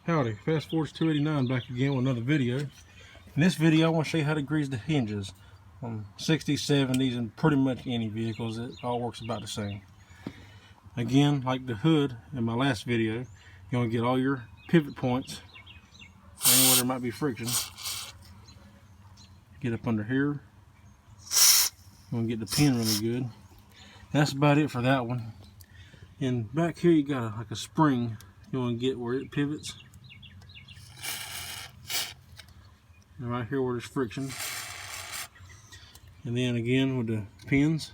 Howdy, Fast Forward 289 back again with another video. In this video I want to show you how to grease the hinges on 60s, 70s, and pretty much any vehicles. It all works about the same. Again, like the hood in my last video, you want to get all your pivot points, anywhere there might be friction. Get up under here. You want to get the pin really good. That's about it for that one. And back here you got like a spring. You want to get where it pivots. And right here where there's friction. And then again with the pins.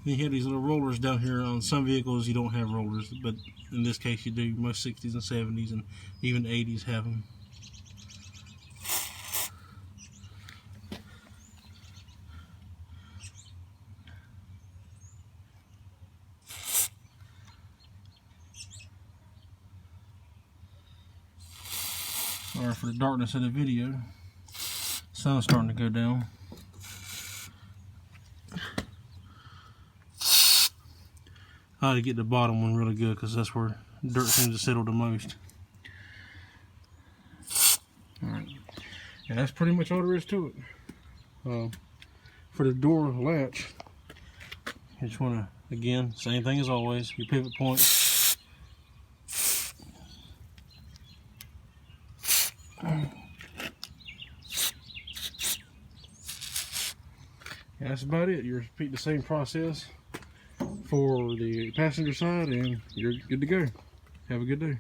Then you have these little rollers down here. On some vehicles you don't have rollers, but in this case you do. Most 60s and 70s and even 80s have them. Sorry for the darkness of the video. Sun's starting to go down. I had to get the bottom one really good because that's where dirt seems to settle the most. Alright, and that's pretty much all there is to it. For the door latch, you just want to, again, same thing as always, your pivot point. And that's about it. You repeat the same process for the passenger side and you're good to go. Have a good day.